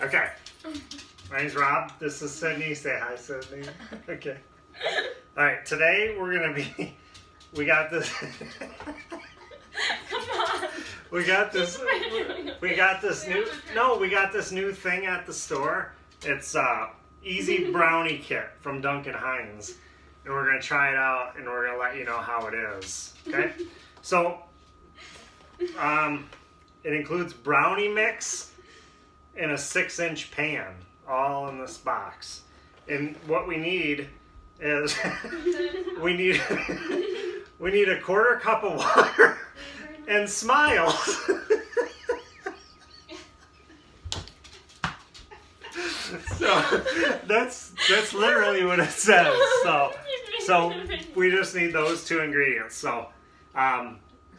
Okay. My name's Rob. This is Sydney. Say hi, Sydney. Okay. All right. Today we're gonna be. We got this. Come on. We got this. We got this new. No, we got this new thing at the store. It's Easy Brownie Kit from Duncan Hines, and we're gonna try it out, and we're gonna let you know how it is. Okay. So, it includes brownie mix in a 6-inch pan, all in this box. And what we need is we need a quarter cup of water and smiles. So that's literally what it says. So we just need those two ingredients. So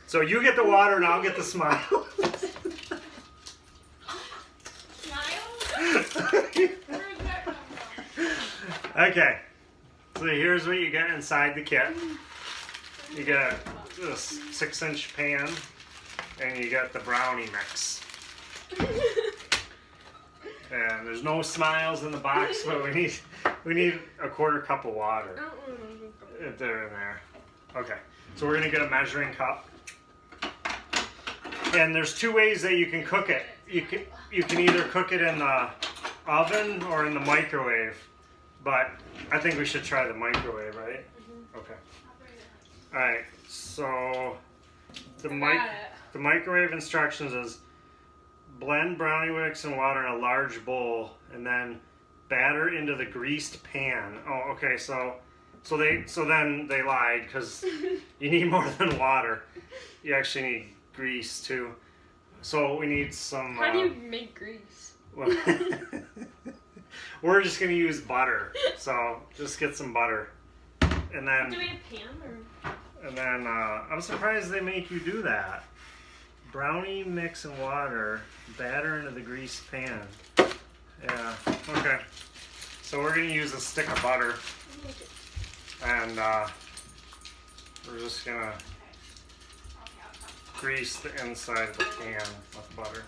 so you get the water and I'll get the smiles. Okay, so here's what you get inside the kit. You get this 6-inch pan, and you got the brownie mix. And there's no smiles in the box, but we need a quarter cup of water. If they're in there. Okay, so we're gonna get a measuring cup. And there's two ways that you can cook it. You can either cook it in the oven or in the microwave. But I think we should try the microwave, right? Mm-hmm. Okay. All right. So the microwave instructions is blend brownie mix and water in a large bowl, and then batter into the greased pan. Oh, okay. So then they lied because you need more than water. You actually need grease too. So we need some. How do you make grease? We're just gonna use butter, so just get some butter, and then. Do we have pan or? And then I'm surprised they make you do that. Brownie mix and water, batter into the greased pan. Yeah. Okay. So we're gonna use a stick of butter, and we're just gonna grease the inside of the pan with butter.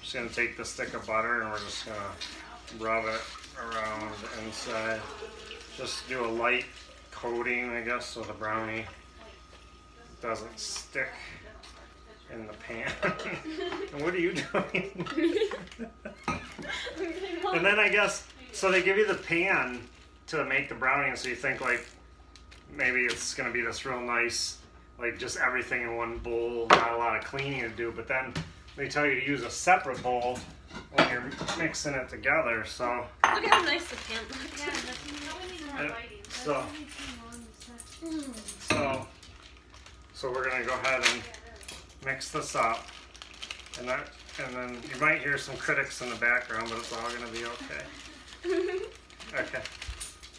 Just gonna take the stick of butter and we're just gonna rub it around the inside. Just do a light coating, I guess, so the brownie doesn't stick in the pan. And what are you doing? And then I guess, so they give you the pan to make the brownie, and so you think like maybe it's gonna be this real nice, like just everything in one bowl, not a lot of cleaning to do, but then they tell you to use a separate bowl when you're mixing it together. So look how nice the pan looks. So we're gonna go ahead and mix this up, and then you might hear some critics in the background, but it's all gonna be okay. Okay.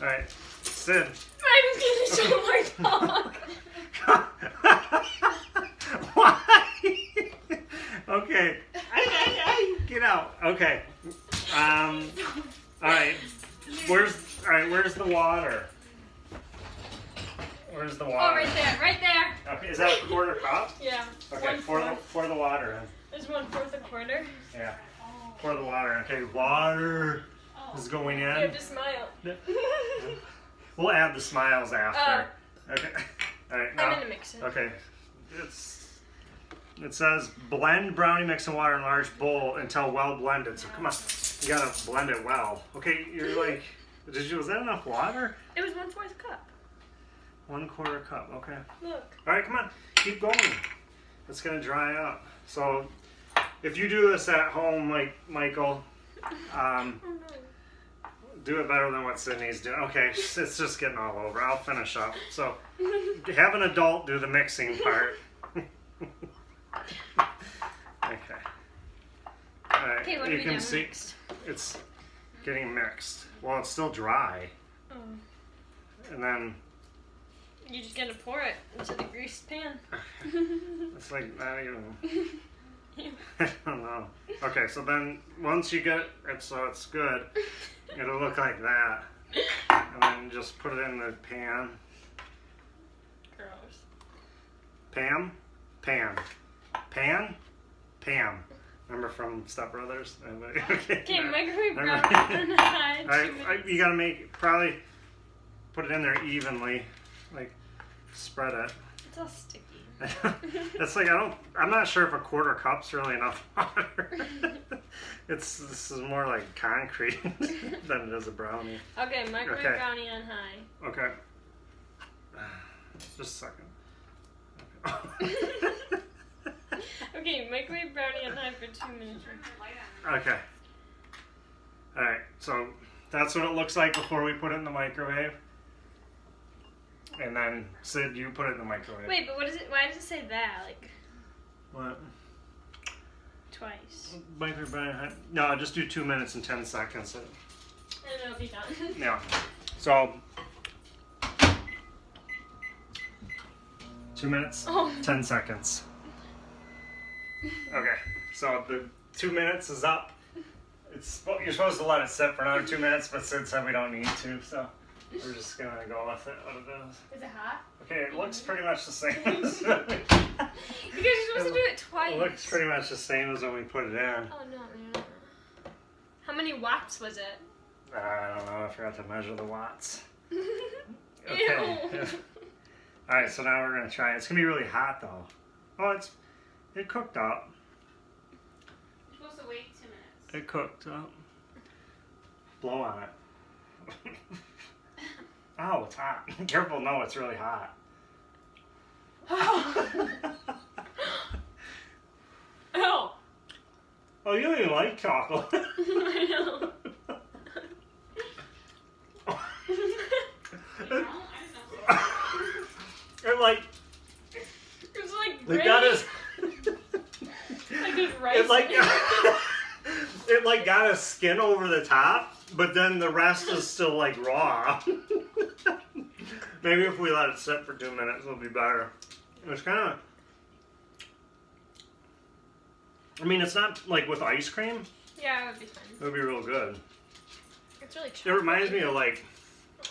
All right, Sid. I'm gonna show my dog. Why? Okay. Get out. Okay. All right. Where's the water? Where's the water? Oh, right there, right there. Okay, is that a quarter cup? Yeah. Okay, pour the water in. There's 1/4 a quarter. Yeah. Pour the water in. Okay, water is going in. You have to smile. We'll add the smiles after. Okay. All right. Now, I'm gonna mix it. Okay. It says blend brownie mix and water in a large bowl until well blended. So come on, you gotta blend it well. Okay, you're like, was that enough water? It was 1/4 cup. 1/4 cup. Okay. Look. All right, come on, keep going. It's gonna dry up. So if you do this at home, like Michael, do it better than what Sydney's doing. Okay, it's just getting all over. I'll finish up. So have an adult do the mixing part. Okay. All right. Okay, what you do we can do? see it's getting mixed. Well, it's still dry. Oh. And then You're just gonna pour it into the greased pan. it's like not even. I don't know. Okay, so then once you get it so it's good, it'll look like that. And then just put it in the pan. Gross. Pam? Pan. Pan? Pam. Remember from Step Brothers? Okay, microwave Remember? brownies on high. Alright, you gotta probably put it in there evenly. Like, spread it. It's all sticky. It's like, I'm not sure if a quarter cup's really enough water. This is more like concrete than it is a brownie. Okay, microwave Okay. brownie on high. Okay. Just a second. Okay, microwave brownie on high for 2 minutes. Okay. Alright, so that's what it looks like before we put it in the microwave. And then, Sid, you put it in the microwave. Wait, but what is it? Why does it say that? Like, What? twice. Microwave brownie. No, just do 2 minutes and 10 seconds. And it'll be done. Yeah. So, 2 minutes, Oh. 10 seconds. Okay, so the 2 minutes is up. You're supposed to let it sit for another 2 minutes, but Sid said we don't need to, so we're just gonna go with it. What it is. Is it hot? Okay, it looks pretty much the same. Because you're supposed to do it twice. It looks pretty much the same as when we put it in. Oh no. How many watts was it? I don't know. I forgot to measure the watts. Ew. Okay. All right, so now we're gonna try it. It's gonna be really hot though. Oh, it cooked up. You're supposed to wait 2 minutes. It cooked up. Blow on it. Oh, it's hot. Careful, no, it's really hot. Oh. Oh, you don't even like chocolate. I know. It like It's like they great. got us. Like there's rice. It like in it. it like got a skin over the top, but then the rest is still like raw. Maybe if we let it sit for 2 minutes, it'll be better. It's kind of. I mean, it's not like with ice cream. Yeah, it would be fine. It would be real good. It's really It chocolate. reminds me of like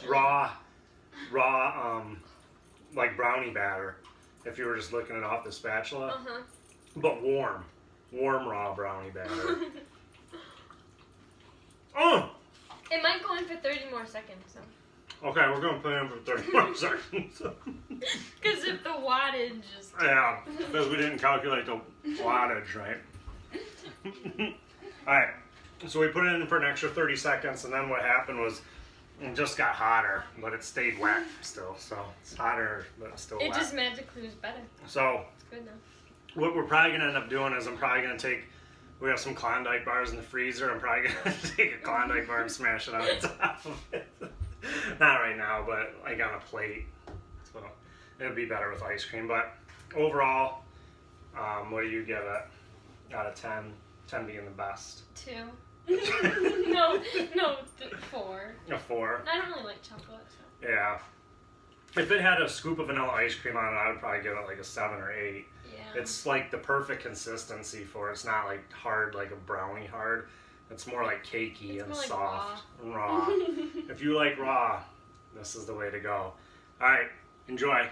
raw, like brownie batter. If you were just licking it off the spatula, Uh-huh. but warm raw brownie batter. Oh, It might go in for 30 more seconds, so. okay, we're gonna put it in for 30 more seconds. Because if the wattage is... Yeah, because we didn't calculate the wattage, right? All right, so we put it in for an extra 30 seconds, and then what happened was it just got hotter, but it stayed wet still. So it's hotter, but it's still It wet. just magically was better. So It's good now. what we're probably gonna end up doing is I'm probably gonna take. We have some Klondike bars in the freezer. I'm probably gonna take a Klondike bar and smash it on the top of it. Not right now, but like on a plate. So it'd be better with ice cream. But overall, what do you give it out of 10? 10 being the best. 2. no, 4. A 4. I don't really like chocolate. So. Yeah. If it had a scoop of vanilla ice cream on it, I would probably give it like a 7 or 8. Yeah. It's like the perfect consistency for it. It's not like hard like a brownie hard. It's more like cakey It's and more like soft and raw. If you like raw, this is the way to go. All right, enjoy.